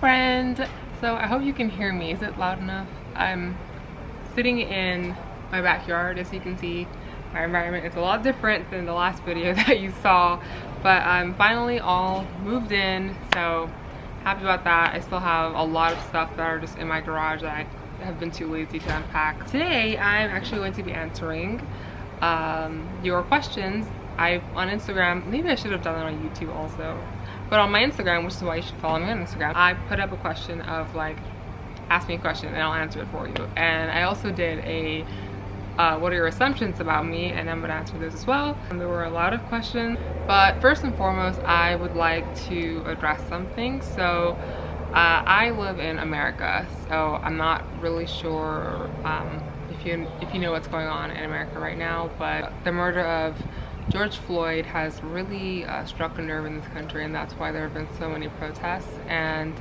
friend. So I hope you can hear me. Is it loud enough? I'm sitting in my backyard. As you can see, my environment is a lot different than the last video that you saw, but I'm finally all moved in, so happy about that. I still have a lot of stuff that are just in my garage that I have been too lazy to unpack. Today I'm actually going to be answering your questions. On Instagram, maybe I should have done it on YouTube also, but on my Instagram, which is why you should follow me on Instagram, I put up a question of like, ask me a question and I'll answer it for you. And I also did a what are your assumptions about me, and I'm gonna answer those as well. And there were a lot of questions, but first and foremost, I would like to address something. So I live in America, so I'm not really sure if you know what's going on in America right now, but the murder of George Floyd has really struck a nerve in this country, and that's why there have been so many protests. And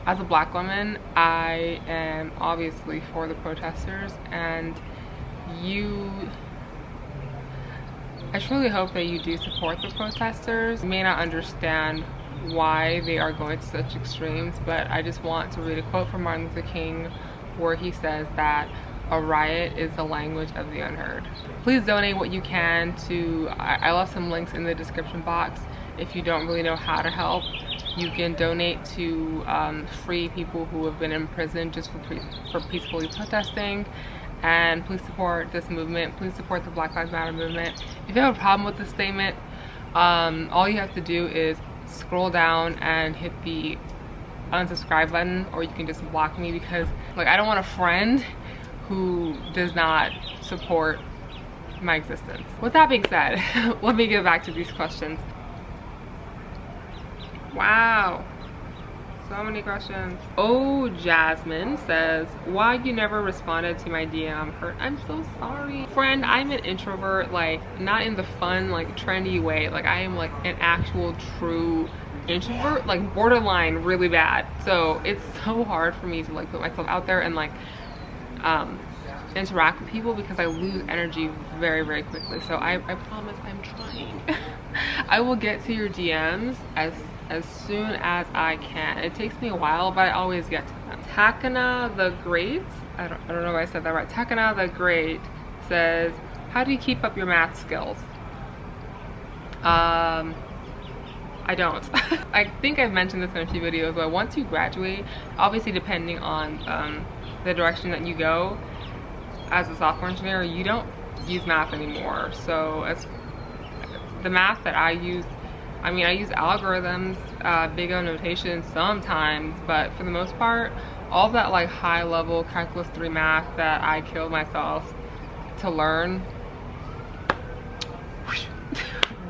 as a black woman, I am obviously for the protesters, and I truly hope that you do support the protesters. You may not understand why they are going to such extremes, but I just want to read a quote from Martin Luther King where he says that a riot is the language of the unheard. Please donate what you can to, I left some links in the description box. If you don't really know how to help, you can donate to free people who have been in prison just for peacefully protesting. And please support this movement. Please support the Black Lives Matter movement. If you have a problem with this statement, all you have to do is scroll down and hit the unsubscribe button, or you can just block me, because like, I don't want a friend who does not support my existence. With that being said, let me get back to these questions. Wow, so many questions. Oh, Jasmine says, why you never responded to my DM? Hurt. I'm so sorry. Friend, I'm an introvert, like not in the fun, like trendy way. Like I am like an actual true introvert, like borderline really bad. So it's so hard for me to like put myself out there and like interact with people, because I lose energy very, very quickly. So I promise I'm trying. I will get to your DMs as soon as I can. It takes me a while, but I always get to them. Takana the Great, I don't know if I said that right. Takana the Great says, how do you keep up your math skills? I don't. I think I've mentioned this in a few videos, but once you graduate, obviously depending on the direction that you go as a software engineer, you don't use math anymore. So as the math that I use, I mean, I use algorithms, big O notation sometimes, but for the most part, all that like high level calculus 3 math that I killed myself to learn,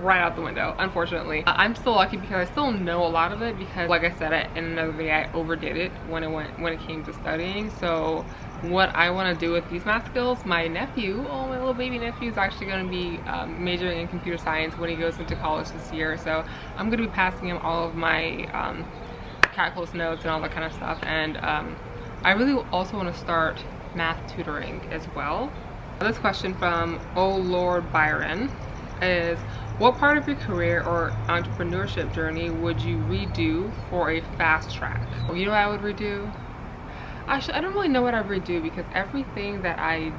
right out the window, unfortunately. I'm still lucky because I still know a lot of it, because like I said in another video, I overdid it when it came to studying. So what I want to do with these math skills, my nephew, my little baby nephew, is actually going to be majoring in computer science when he goes into college this year. So I'm going to be passing him all of my calculus notes and all that kind of stuff. And I really also want to start math tutoring as well. This question from Oh Lord Byron is, what part of your career or entrepreneurship journey would you redo for a fast track? You know what I would redo? Actually, I don't really know what I'd redo, because everything that I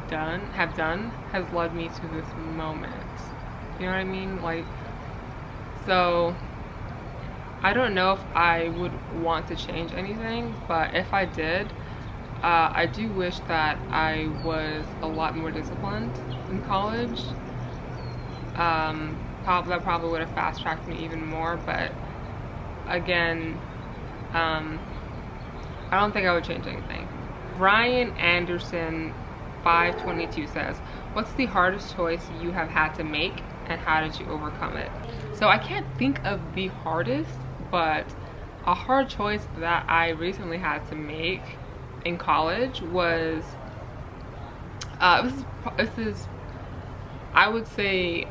have done has led me to this moment. You know what I mean? Like, so I don't know if I would want to change anything, but if I did, I do wish that I was a lot more disciplined in college. That probably would have fast-tracked me even more, but again, I don't think I would change anything. Brian Anderson 522 says, what's the hardest choice you have had to make, and how did you overcome it? So I can't think of the hardest, but a hard choice that I recently had to make in college was this is I would say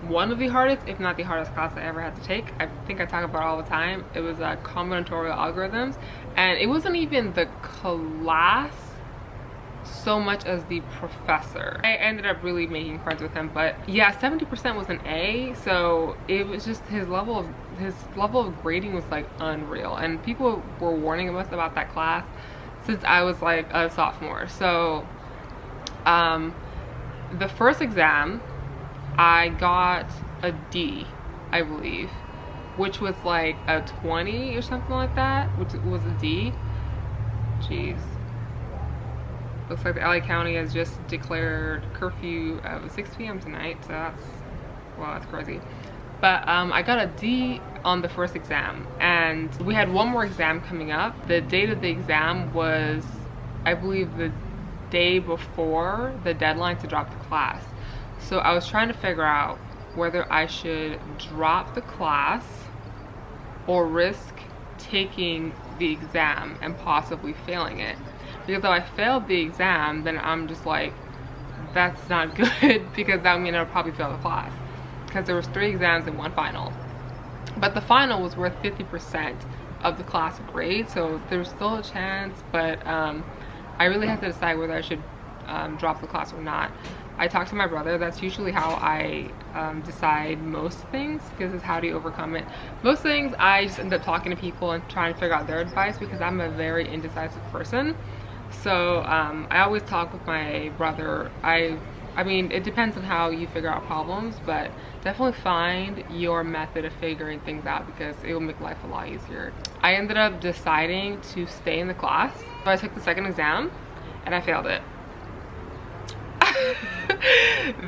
one of the hardest, if not the hardest class I ever had to take. I think I talk about it all the time. It was combinatorial algorithms, and it wasn't even the class so much as the professor. I ended up really making friends with him, but yeah, 70% was an A, so it was just his level of grading was like unreal, and people were warning us about that class since I was like a sophomore. So the first exam I got a D, I believe, which was like a 20 or something like that, which was a D. Jeez. Looks like the LA County has just declared curfew of 6 p.m. tonight, so that's crazy. But I got a D on the first exam, and we had one more exam coming up. The date of the exam was, I believe, the day before the deadline to drop the class. So I was trying to figure out whether I should drop the class or risk taking the exam and possibly failing it. Because if I failed the exam, then I'm just like, that's not good, because that would mean I'll probably fail the class. Because there was 3 exams and 1 final. But the final was worth 50% of the class grade, so there's still a chance, but I really have to decide whether I should drop the class or not. I talked to my brother. That's usually how I decide most things, because it's how do you overcome it. Most things I just end up talking to people and trying to figure out their advice, because I'm a very indecisive person. So I always talk with my brother. I mean, it depends on how you figure out problems, but definitely find your method of figuring things out, because it will make life a lot easier. I ended up deciding to stay in the class. So I took the second exam and I failed it.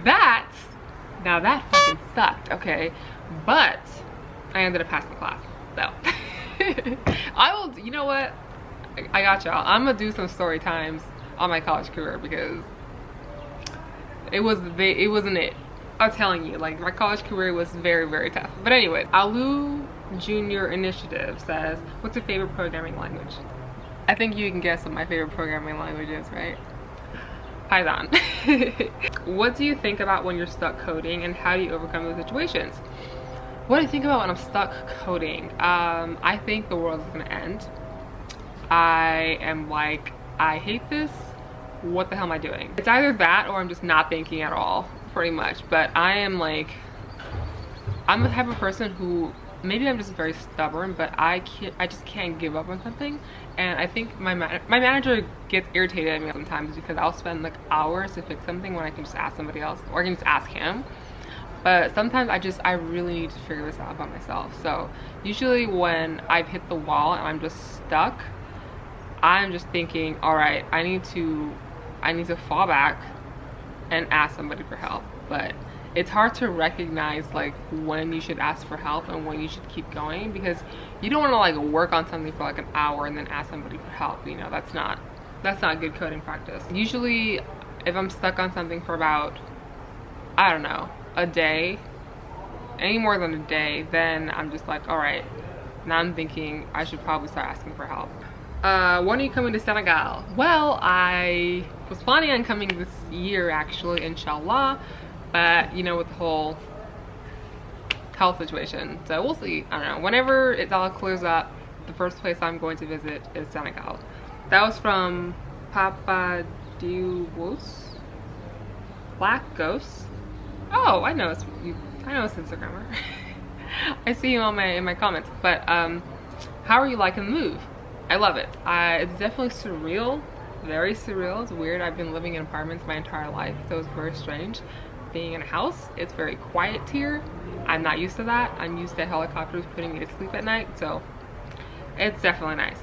Now that fucking sucked, okay? But I ended up passing the class, so. You know what? I got y'all. I'm gonna do some story times on my college career, because it wasn't it. I'm telling you, like, my college career was very, very tough. But anyways, Alu Junior Initiative says, what's your favorite programming language? I think you can guess what my favorite programming language is, right? Python. What do you think about when you're stuck coding, and how do you overcome those situations? What do I think about when I'm stuck coding? I think the world is gonna end. I am like, I hate this. What the hell am I doing? It's either that or I'm just not thinking at all, pretty much. But I am like, I'm the type of person who, maybe I'm just very stubborn, but I just can't give up on something. And I think my manager gets irritated at me sometimes, because I'll spend like hours to fix something when I can just ask somebody else, or I can just ask him. But sometimes I really need to figure this out by myself. So usually when I've hit the wall and I'm just stuck, I'm just thinking, all right, I need to fall back and ask somebody for help. But it's hard to recognize like when you should ask for help and when you should keep going, because you don't want to like work on something for like an hour and then ask somebody for help. You know, that's not good coding practice. Usually if I'm stuck on something for about, I don't know, a day, any more than a day, then I'm just like, all right, now I'm thinking I should probably start asking for help. When are you coming to Senegal? Well, I was planning on coming this year, actually, inshallah, but you know, with the whole health situation, so we'll see. I don't know, whenever it all clears up, the first place I'm going to visit is Senegal. That was from Papa Diwos Black Ghost. Oh, I know it's Instagrammer. I see him on in my comments. But how are you liking the move? I love it. It's definitely surreal, very surreal. It's weird. I've been living in apartments my entire life, so it's very strange being in a house. It's very quiet here. I'm not used to that. I'm used to helicopters putting me to sleep at night, so it's definitely nice.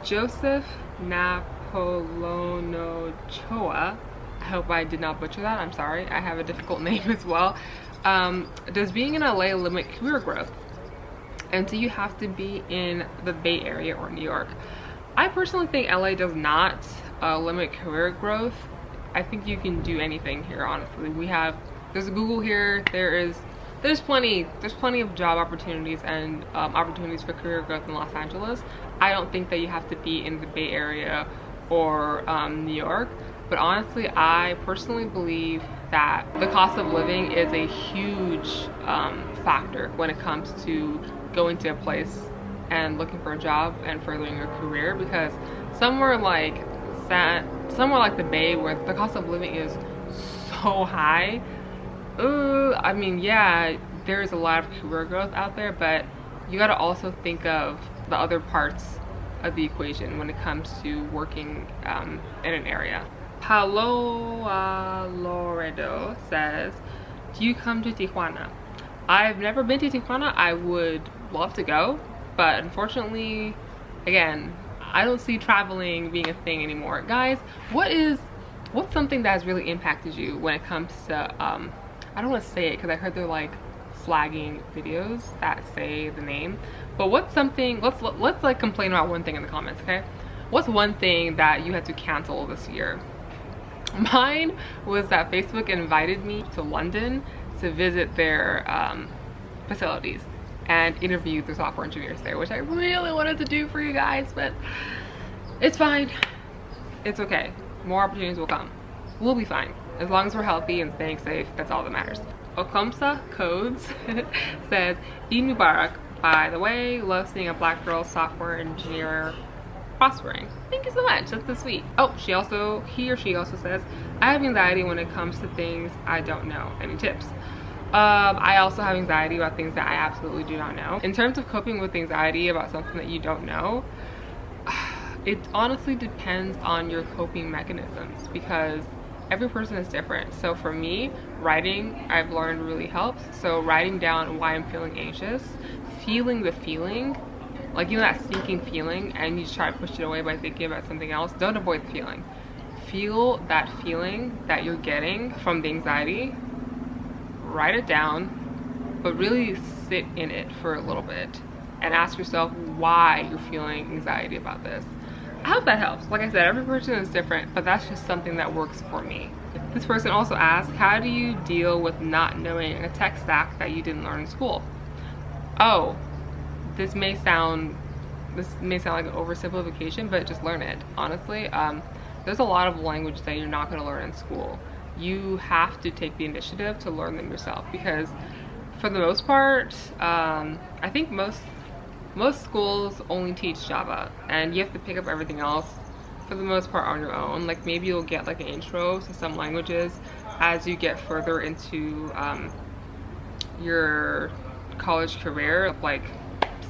Joseph Napolonochoa, I hope I did not butcher that. I'm sorry. I have a difficult name as well. Does being in LA limit career growth? And do you have to be in the Bay Area or New York? I personally think LA does not limit career growth. I think you can do anything here, honestly. There's a Google here. There's plenty of job opportunities and opportunities for career growth in Los Angeles. I don't think that you have to be in the Bay Area or New York. But honestly, I personally believe that the cost of living is a huge factor when it comes to going to a place and looking for a job and furthering your career, because somewhere like somewhere like the Bay where the cost of living is so high. I mean, yeah, there's a lot of career growth out there, but you got to also think of the other parts of the equation when it comes to working in an area. Palo Loredo says, do you come to Tijuana? I've never been to Tijuana. I would love to go, but unfortunately, again, I don't see traveling being a thing anymore. Guys, what's something that has really impacted you when it comes to I don't want to say it because I heard they're like flagging videos that say the name, but what's something, let's like complain about one thing in the comments, okay? What's one thing that you had to cancel this year? Mine was that Facebook invited me to London to visit their facilities and interview the software engineers there, which I really wanted to do for you guys, but it's fine. It's okay. More opportunities will come. We'll be fine. As long as we're healthy and staying safe, that's all that matters. Okomsa Codes says, Eid Mubarak, by the way, love seeing a black girl software engineer prospering. Thank you so much, that's so sweet. Oh, he or she also says, I have anxiety when it comes to things I don't know. Any tips? I also have anxiety about things that I absolutely do not know. In terms of coping with anxiety about something that you don't know, it honestly depends on your coping mechanisms because every person is different. So for me, writing, I've learned really helps. So writing down why I'm feeling anxious, feeling the feeling, like you know that sinking feeling, and you just try to push it away by thinking about something else. Don't avoid the feeling. Feel that feeling that you're getting from the anxiety, write it down, but really sit in it for a little bit and ask yourself why you're feeling anxiety about this. I hope that helps. Like I said, every person is different, but that's just something that works for me. This person also asked, how do you deal with not knowing a tech stack that you didn't learn in school? Oh, this may sound like an oversimplification, but just learn it. Honestly, there's a lot of language that you're not going to learn in school. You have to take the initiative to learn them yourself because for the most part, I think most schools only teach Java and you have to pick up everything else for the most part on your own. Like maybe you'll get like an intro to some languages as you get further into your college career, like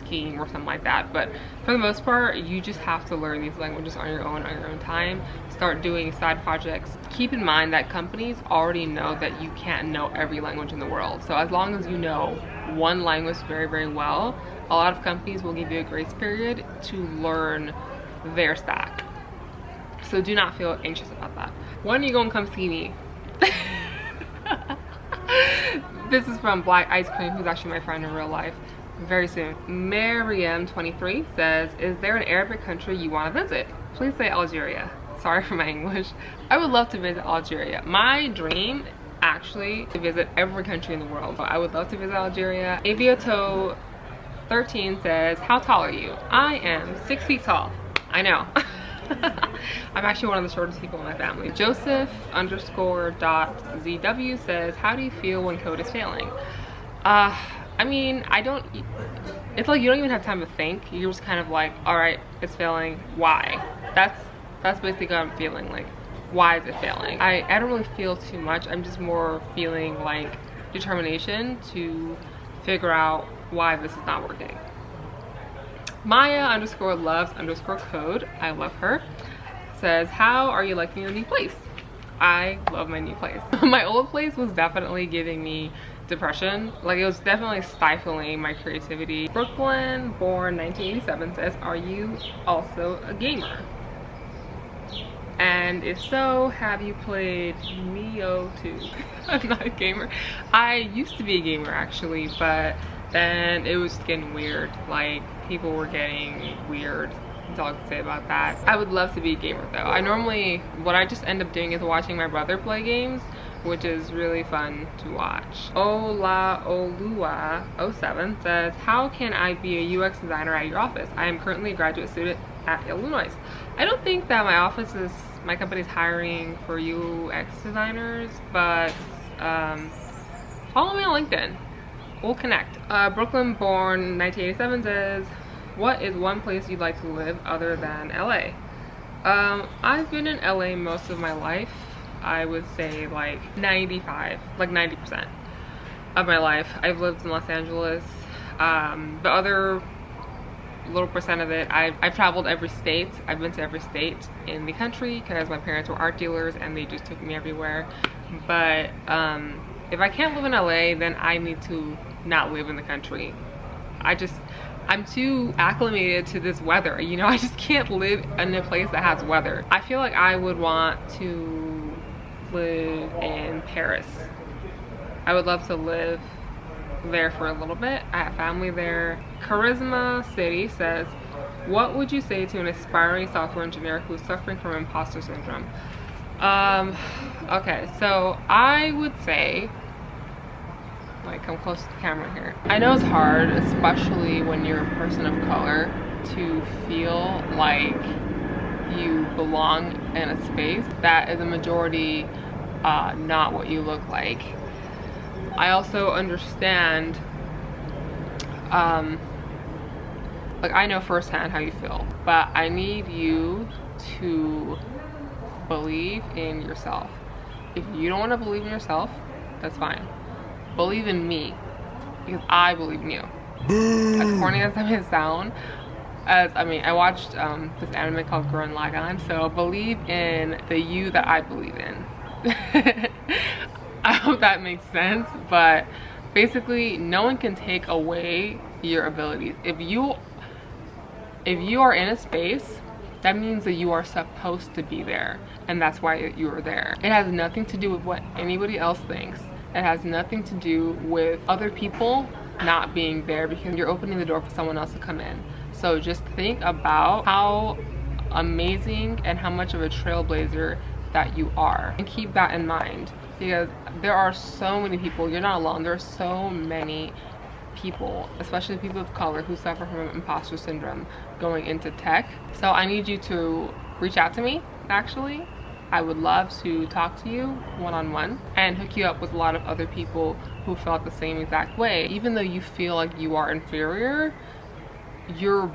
skiing or something like that, but for the most part you just have to learn these languages on your own time. Start doing side projects. Keep in mind that companies already know that you can't know every language in the world, so as long as you know one language very, very well, a lot of companies will give you a grace period to learn their stack. So do not feel anxious about that. When are you gonna come see me? This is from Black Ice Cream, who's actually my friend in real life. Very soon. Mariam23 says, is there an Arabic country you want to visit? Please say Algeria. Sorry for my English. I would love to visit Algeria. My dream actually to visit every country in the world. I would love to visit Algeria. Avioto 13 says, how tall are you? I am 6 feet tall. I know. I'm actually one of the shortest people in my family. Joseph_.zw says, how do you feel when code is failing? I mean, it's like you don't even have time to think. You're just kind of like, all right, it's failing. Why? That's basically what I'm feeling, like, why is it failing? I don't really feel too much. I'm just more feeling like determination to figure out why this is not working. Maya_loves_code, I love her, says, how are you liking your new place? I love my new place. My old place was definitely giving me depression. Like it was definitely stifling my creativity. Brooklyn born 1987 says, are you also a gamer? And if so, have you played Neo 2? I'm not a gamer. I used to be a gamer actually, but then it was getting weird. Like people were getting weird. That's all I can say about that. I would love to be a gamer though. What I just end up doing is watching my brother play games, which is really fun to watch. Olaolua07 says, how can I be a UX designer at your office? I am currently a graduate student at Illinois. I don't think that my company's hiring for UX designers, but follow me on LinkedIn. We'll connect. Brooklyn born 1987 says, what is one place you'd like to live other than LA? I've been in LA most of my life. I would say like 90% of my life. I've lived in Los Angeles. The other little percent of it, I've traveled every state. I've been to every state in the country because my parents were art dealers and they just took me everywhere. But if I can't live in LA, then I need to not live in the country. I'm too acclimated to this weather, you know. I just can't live in a place that has weather. I feel like I would want to live in Paris. I would love to live there for a little bit. I have family there. Charisma City says, what would you say to an aspiring software engineer who's suffering from imposter syndrome? Okay, so I would say, like, come close to the camera here. I know it's hard, especially when you're a person of color, to feel like you belong in a space that is a majority not what you look like. I also understand, like, I know firsthand how you feel, but I need you to believe in yourself. If you don't want to believe in yourself, that's fine. Believe in me, because I believe in you. As corny as that may sound, I watched this anime called Gurren Lagann, so believe in the you that I believe in. I hope that makes sense, but basically no one can take away your abilities. If you are in a space, that means that you are supposed to be there, and that's why you are there. It has nothing to do with what anybody else thinks. It has nothing to do with other people not being there, because you're opening the door for someone else to come in. So just think about how amazing and how much of a trailblazer that you are, and keep that in mind, because there are so many people. You're not alone. There are so many people, especially people of color, who suffer from imposter syndrome going into tech. So I need you to reach out to me. Actually, I would love to talk to you one-on-one and hook you up with a lot of other people who felt the same exact way. Even though you feel like you are inferior, your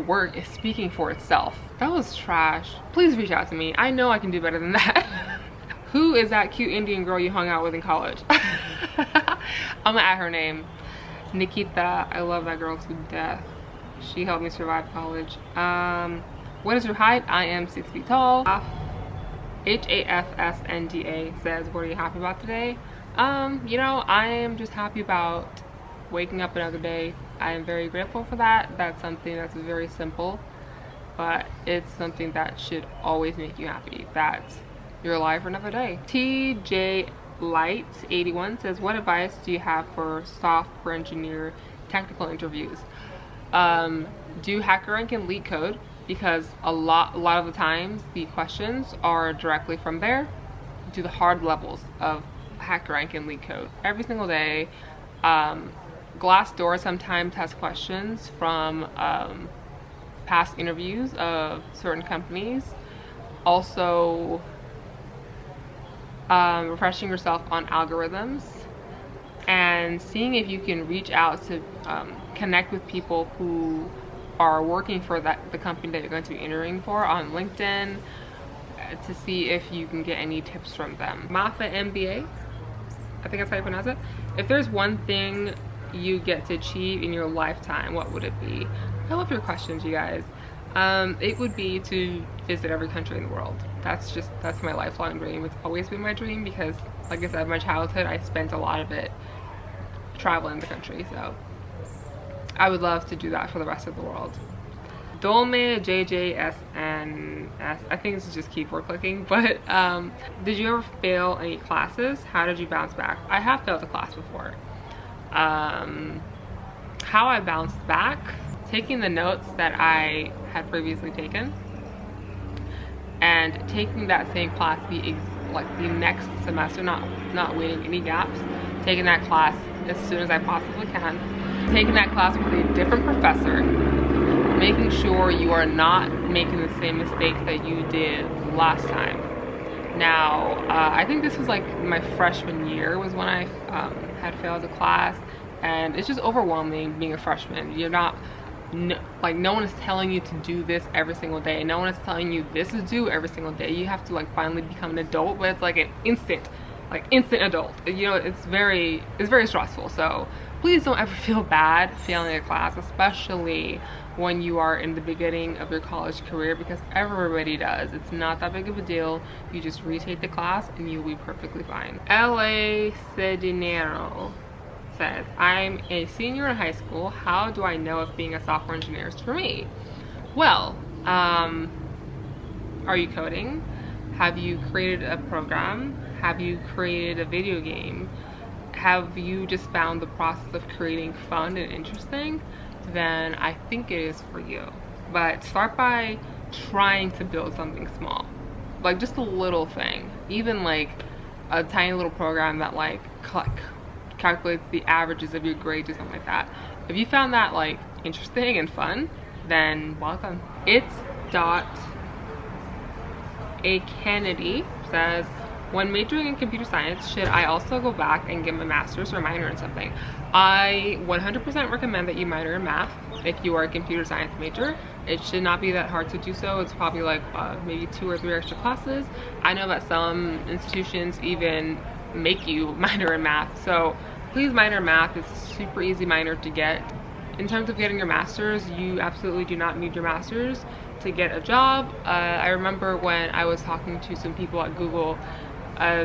work is speaking for itself. That was trash. Please reach out to me. I know I can do better than that. Who is that cute Indian girl you hung out with in college? I'm gonna add her name. Nikita. I love that girl to death. She helped me survive college. What is your height? I am 6 feet tall. HAFSNDA says, what are you happy about today? You know, I am just happy about waking up another day. I am very grateful for that. That's something that's very simple, but it's something that should always make you happy, that you're alive for another day. TJ Light 81 says, what advice do you have for software engineer technical interviews? Do HackerRank and LeetCode, because a lot of the times the questions are directly from there. Do the hard levels of HackerRank and LeetCode every single day. Glassdoor sometimes has questions from past interviews of certain companies. Also, refreshing yourself on algorithms and seeing if you can reach out to connect with people who are working for the company that you're going to be interviewing for on LinkedIn, to see if you can get any tips from them. Mafa MBA, I think that's how you pronounce it. If there's one thing you get to achieve in your lifetime, what would it be? I love your questions, you guys. It would be to visit every country in the world. That's my lifelong dream. It's always been my dream because, like I said, my childhood, I spent a lot of it traveling the country, so I would love to do that for the rest of the world. Dolme JJSNS, I think this is just keyboard clicking, but did you ever fail any classes? How did you bounce back? I have failed a class before. How I bounced back, taking the notes that I had previously taken and taking that same class the next semester, not waiting any gaps, taking that class as soon as I possibly can, taking that class with a different professor, making sure you are not making the same mistakes that you did last time. Now, I think this was like my freshman year was when I had failed a class, and it's just overwhelming being a freshman. You're not no, like no one is telling you to do this every single day. No one is telling you this is due every single day. You have to like finally become an adult, but it's like an instant adult. You know, it's very stressful. So please don't ever feel bad failing a class, especially when you are in the beginning of your college career, because everybody does. It's not that big of a deal. You just retake the class and you'll be perfectly fine. LA Sedinero says, I'm a senior in high school. How do I know if being a software engineer is for me? Well, are you coding? Have you created a program? Have you created a video game? Have you just found the process of creating fun and interesting? Then I think it is for you. But start by trying to build something small, like just a little thing, even like a tiny little program that like calculates the averages of your grades or something like that. If you found that like interesting and fun, then welcome. It's A Kennedy says, when majoring in computer science, should I also go back and get my master's or minor in something? I 100% recommend that you minor in math if you are a computer science major. It should not be that hard to do so. It's probably like maybe 2 or 3 extra classes. I know that some institutions even make you minor in math. So please minor in math. It's a super easy minor to get. In terms of getting your master's, you absolutely do not need your master's to get a job. I remember when I was talking to some people at Google,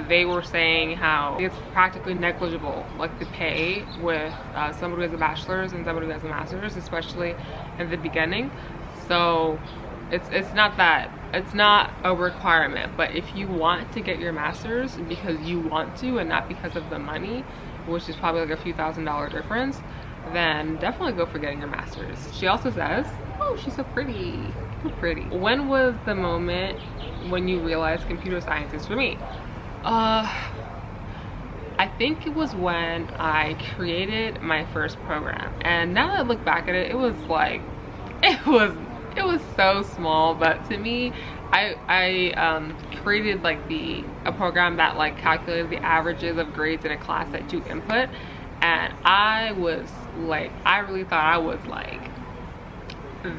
they were saying how it's practically negligible, like the pay with somebody who has a bachelor's and somebody who has a master's, especially in the beginning. So it's not a requirement, but if you want to get your master's because you want to and not because of the money, which is probably like a few $1,000 difference, then definitely go for getting your master's. She also says, oh, she's so pretty, so pretty. When was the moment when you realized computer science is for me? I think it was when I created my first program, and now that I look back at it, it was like, it was so small, but to me, I created like a program that like calculated the averages of grades in a class at 2 input, and I was like, I really thought I was like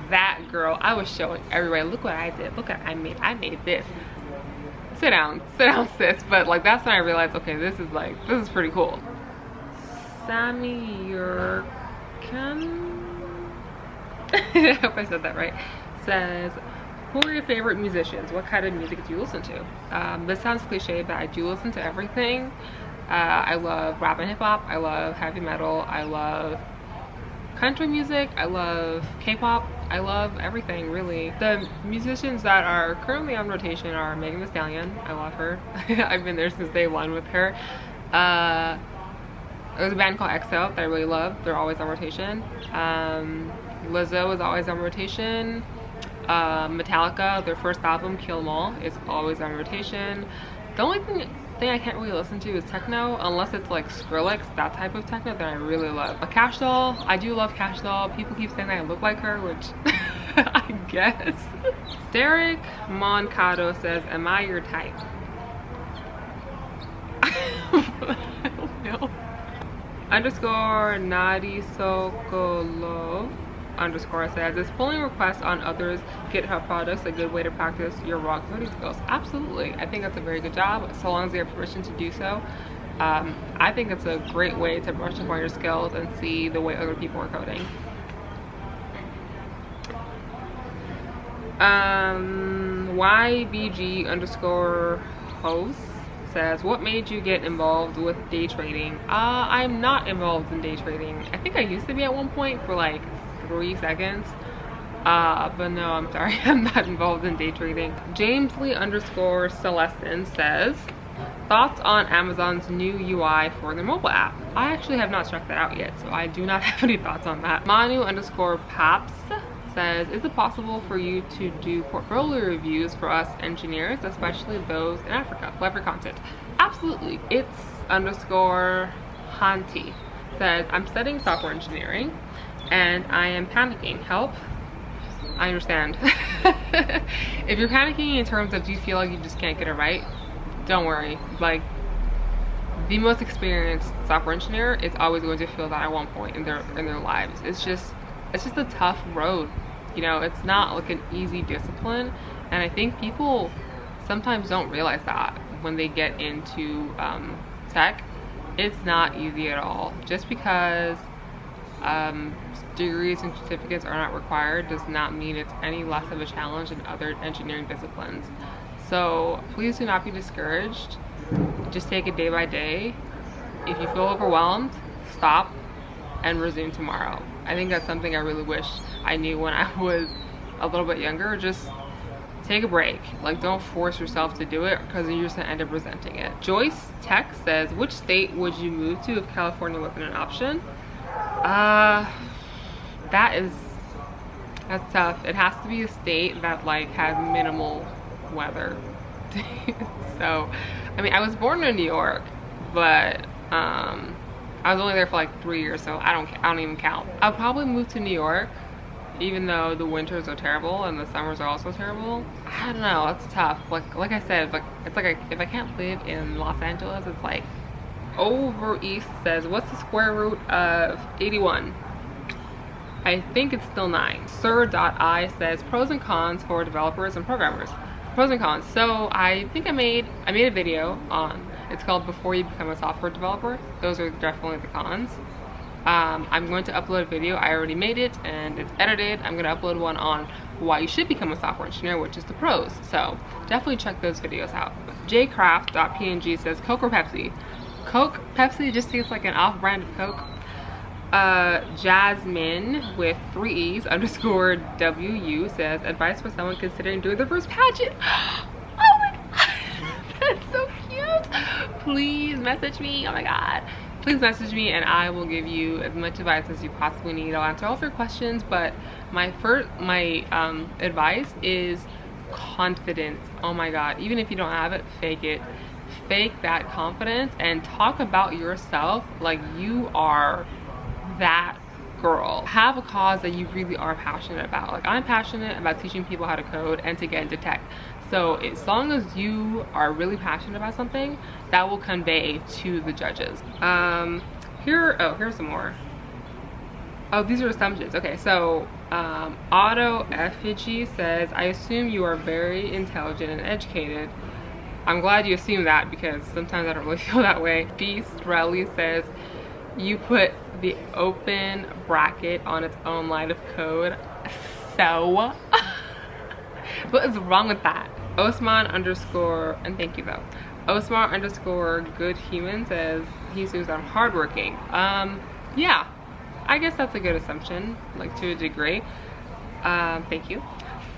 that girl. I was showing everybody, look what I did, look what I made this. Sit down sis. But like that's when I realized, okay, this is pretty cool. Sammy Yurkan, I hope I said that right, says, who are your favorite musicians? What kind of music do you listen to? This sounds cliche, but I do listen to everything. I love rap and hip hop. I love heavy metal. I love country music. I love K-pop. I love everything, really. The musicians that are currently on rotation are Megan Thee Stallion. I love her. I've been there since day 1 with her. There's a band called EXO that I really love. They're always on rotation. Lizzo is always on rotation. Metallica, their first album, Kill 'Em All, is always on rotation. The only thing I can't really listen to is techno, unless it's like Skrillex, that type of techno that I really love. Cash Doll, I do love Cash Doll. People keep saying that I look like her, which I guess. Derek Moncado says, am I your type? I don't know. Underscore Nadi Sokolov underscore says, is pulling requests on others GitHub products a good way to practice your raw coding skills? Absolutely. I think that's a very good job, so long as you have permission to do so. I think it's a great way to brush up on your skills and see the way other people are coding. YBG underscore host says, what made you get involved with day trading? I'm not involved in day trading. I think I used to be at one point for like 3 seconds, but no, I'm sorry, I'm not involved in day trading. James Lee underscore Celestin says, thoughts on Amazon's new UI for their mobile app? I actually have not checked that out yet, so I do not have any thoughts on that. Manu underscore Paps says, is it possible for you to do portfolio reviews for us engineers, especially those in Africa? Love your content. Absolutely. It's underscore Hanti says, I'm studying software engineering and I am panicking. Help? I understand. If you're panicking in terms of do you feel like you just can't get it right, don't worry. Like, the most experienced software engineer is always going to feel that at one point in their lives. It's just it's just a tough road. You know, it's not like an easy discipline, and I think people sometimes don't realize that when they get into tech. It's not easy at all. Just because degrees and certificates are not required does not mean it's any less of a challenge than other engineering disciplines. So please do not be discouraged. Just take it day by day. If you feel overwhelmed, stop and resume tomorrow. I think that's something I really wish I knew when I was a little bit younger. Just take a break. Like, don't force yourself to do it, because you're just gonna end up resenting it. Joyce Tech says, which state would you move to if California wasn't an option? That's tough. It has to be a state that like has minimal weather. So, I mean, I was born in New York, but I was only there for like 3 years, so I don't even count. I'll probably move to New York, even though the winters are terrible and the summers are also terrible. I don't know, it's tough. Like I said, it's like if I can't live in Los Angeles, it's like over east. Says, what's the square root of 81? I think it's still 9. Sir.I says, pros and cons for developers and programmers. Pros and cons. So I think I made a video on, it's called Before You Become a Software Developer. Those are definitely the cons. I'm going to upload a video. I already made it and it's edited. I'm going to upload one on why you should become a software engineer, which is the pros. So definitely check those videos out. jcraft.png says, Coke or Pepsi? Coke. Pepsi just tastes like an off-brand of Coke. Jasmine with 3 E's _ WU says, advice for someone considering doing their first pageant. Oh my god, that's so cute. Please message me. Oh my god, please message me and I will give you as much advice as you possibly need. I'll answer all of your questions, but my advice is confidence. Oh my god, even if you don't have it, fake it. Fake that confidence and talk about yourself like you are that girl. Have a cause that you really are passionate about. Like, I'm passionate about teaching people how to code and to get into tech. So as long as you are really passionate about something, that will convey to the judges. Here's some more. Oh, these are assumptions. Okay, so Auto Effigy says, I assume you are very intelligent and educated. I'm glad you assume that, because sometimes I don't really feel that way. Beast Rally says, you put the open bracket on its own line of code. So what is wrong with that? Osman _ and thank you though. Osman _ good human says, he assumes I'm hardworking. Yeah, I guess that's a good assumption, like to a degree. Thank you.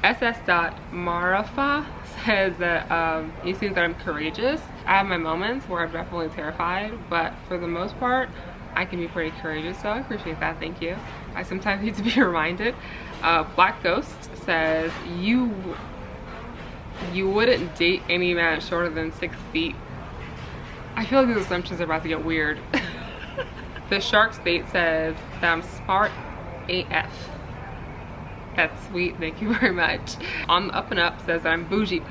ss.marafa says that he assumes that I'm courageous. I have my moments where I'm definitely terrified, but for the most part I can be pretty courageous, so I appreciate that. Thank you. I sometimes need to be reminded. Black Ghost says, you wouldn't date any man shorter than 6 feet. I feel like these assumptions are about to get weird. The Shark State says that I'm smart AF. That's sweet, thank you very much. On the Up and Up says that I'm bougie.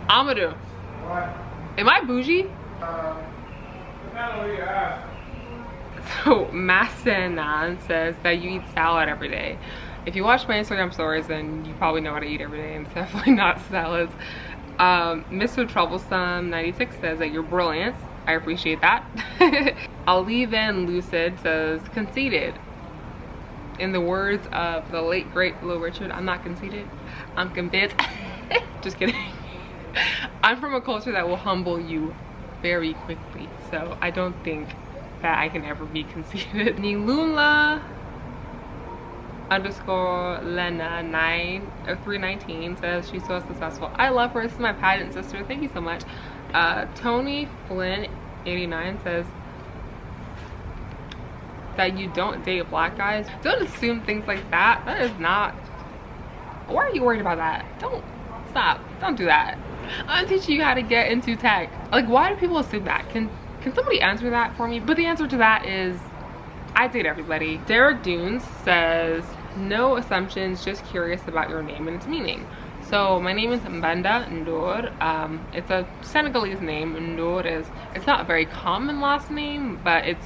Amadou. What? Am I bougie? So Massenan says that you eat salad every day. If you watch my Instagram stories, then you probably know what I eat every day, and it's definitely not salads. Mr. Troublesome 96 says that you're brilliant. I appreciate that. Oliven Lucid says conceited. In the words of the late great Little Richard, I'm not conceited, I'm convinced. Just kidding. I'm from a culture that will humble you very quickly, so I don't think that I can ever be conceited. Nilula _ Lena 319 says she's so successful. I love her. This is my pageant sister. Thank you so much. Tony Flynn 89 says that you don't date black guys. Don't assume things like that. That is not. Why are you worried about that? Stop. Don't do that. I'm teaching you how to get into tech. Like, why do people assume that? Can somebody answer that for me? But the answer to that is, I date everybody. Derek Dunes says, no assumptions, just curious about your name and its meaning. So my name is Mbanda Ndour. It's a Senegalese name. Ndour it's not a very common last name, but it's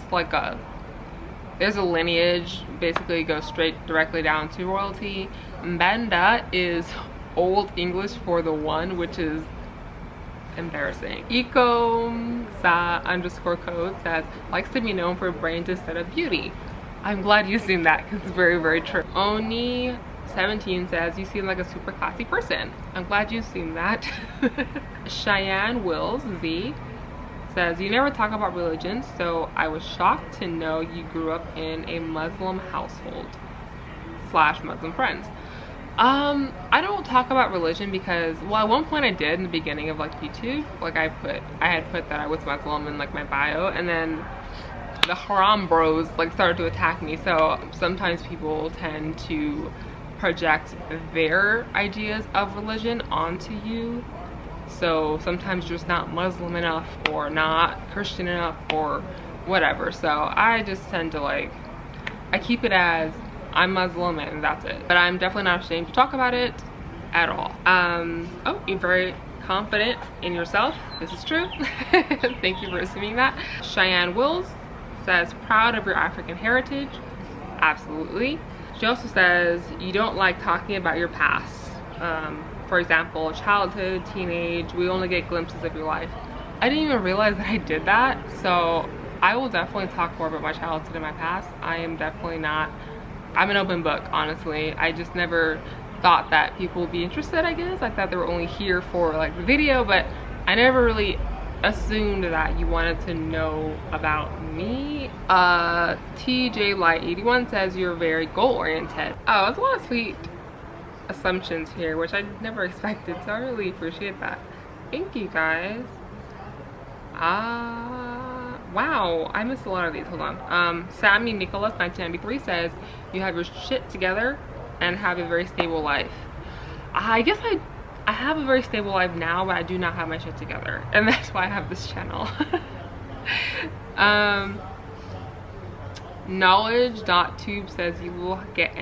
there's a lineage, basically it goes directly down to royalty. Benda is Old English for the one, which is embarrassing. Eco_code says, likes to be known for brains instead of beauty. I'm glad you seen that because it's very, very true. Oni17 says, you seem like a super classy person. I'm glad you've seen that. Cheyenne Wills Z says, you never talk about religion, so I was shocked to know you grew up in a Muslim household / Muslim friends. I don't talk about religion because, well, at one point I did in the beginning of like YouTube. Like I had put that I was Muslim in like my bio, and then the haram bros like started to attack me. So sometimes people tend to project their ideas of religion onto you. So sometimes you're just not Muslim enough or not Christian enough or whatever. So I just tend to like, I keep it as I'm Muslim and that's it. But I'm definitely not ashamed to talk about it at all. Oh, you're very confident in yourself. This is true. Thank you for assuming that. Cheyenne Wills says, proud of your African heritage. Absolutely. She also says, you don't like talking about your past. For example, childhood, teenage, we only get glimpses of your life. I didn't even realize that I did that. So I will definitely talk more about my childhood and my past. I am definitely not, I'm an open book, honestly. I just never thought that people would be interested, I guess. I thought they were only here for like the video, but I never really assumed that you wanted to know about me. TJ Light 81 says you're very goal oriented. Oh, that's a lot of sweet assumptions here, which I never expected, so I really appreciate that. Thank you guys. Wow, I missed a lot of these. Hold on. Sammy Nicholas 1993 says you have your shit together and have a very stable life. I guess I have a very stable life now, but I do not have my shit together, and that's why I have this channel. Knowledge.tube says you will get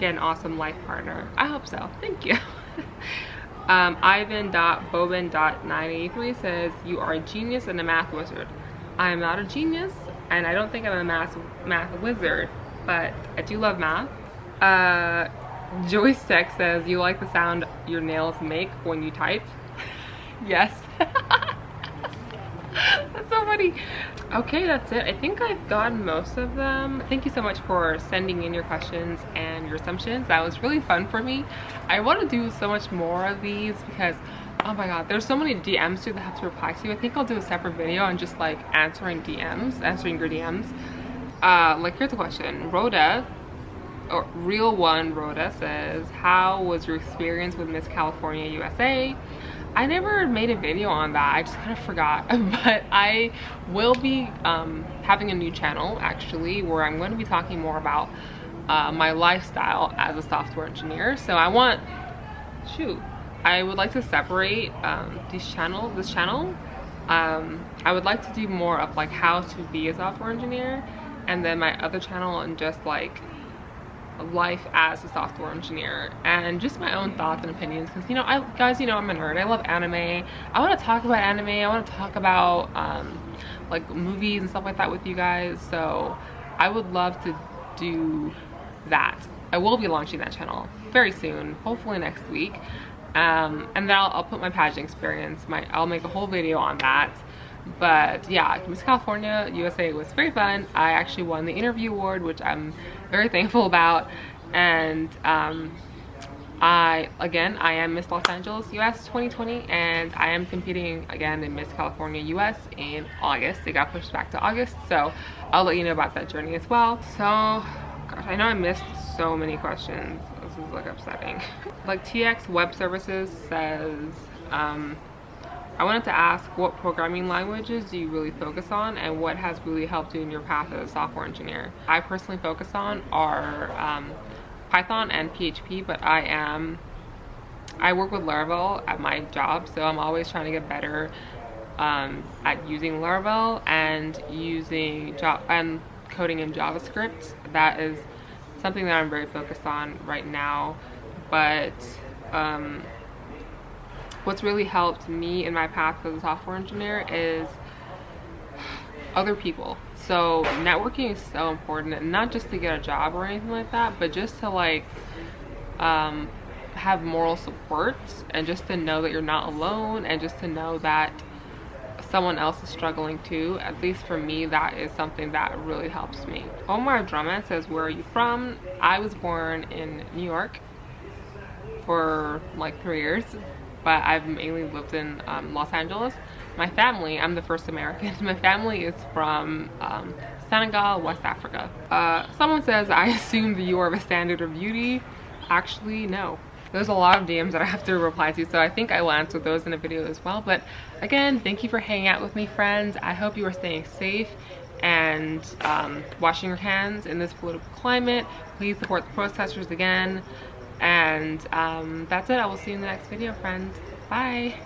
an awesome life partner. I hope so. Thank you. Ivan.Bobin.983 says you are a genius and a math wizard. I am not a genius, and I don't think I'm a math wizard, but I do love math. Joyce Tech says you like the sound your nails make when you type. Yes. That's so funny. Okay, that's it. I think I've gotten most of them. Thank you so much for sending in your questions and your assumptions. That was really fun for me. I want to do so much more of these because, oh my god, there's so many DMs to that I have to reply to. I think I'll do a separate video on just like answering your DMs. Like, here's a question. Rhoda, or Real One Rhoda says, how was your experience with Miss California USA? I never made a video on that. I just kind of forgot. But I will be having a new channel actually, where I'm going to be talking more about my lifestyle as a software engineer. So I would like to separate this channel. I would like to do more of like how to be a software engineer, and then my other channel and just like life as a software engineer and just my own thoughts and opinions, because guys, I'm a nerd. I love anime. I want to talk about anime. I want to talk about like movies and stuff like that with you guys. So I would love to do that. I will be launching that channel very soon, hopefully next week, and then I'll put my pageant experience. I'll make a whole video on that. But yeah, Miss California USA was very fun. I actually won the interview award, which I'm very thankful about. And I am Miss Los Angeles US 2020, and I am competing again in Miss California US in August. It got pushed back to August, so I'll let you know about that journey as well. So gosh, I know I missed so many questions. This is like upsetting. Like TX Web Services says, I wanted to ask, what programming languages do you really focus on, and what has really helped you in your path as a software engineer? I personally focus on are Python and PHP, but I work with Laravel at my job, so I'm always trying to get better at using Laravel and coding in JavaScript. That is something that I'm very focused on right now. But what's really helped me in my path as a software engineer is other people. So networking is so important, and not just to get a job or anything like that, but just to like have moral support, and just to know that you're not alone, and just to know that someone else is struggling too. At least for me, that is something that really helps me. Omar Drummond says, where are you from? I was born in New York for like 3 years, but I've mainly lived in Los Angeles. My family, I'm the first American, my family is from Senegal, West Africa. Someone says, I assume that you are of a standard of beauty. Actually, no. There's a lot of DMs that I have to reply to, so I think I will answer those in a video as well. But again, thank you for hanging out with me, friends. I hope you are staying safe and washing your hands in this political climate. Please support the protesters again. And that's it. I will see you in the next video, friends. Bye.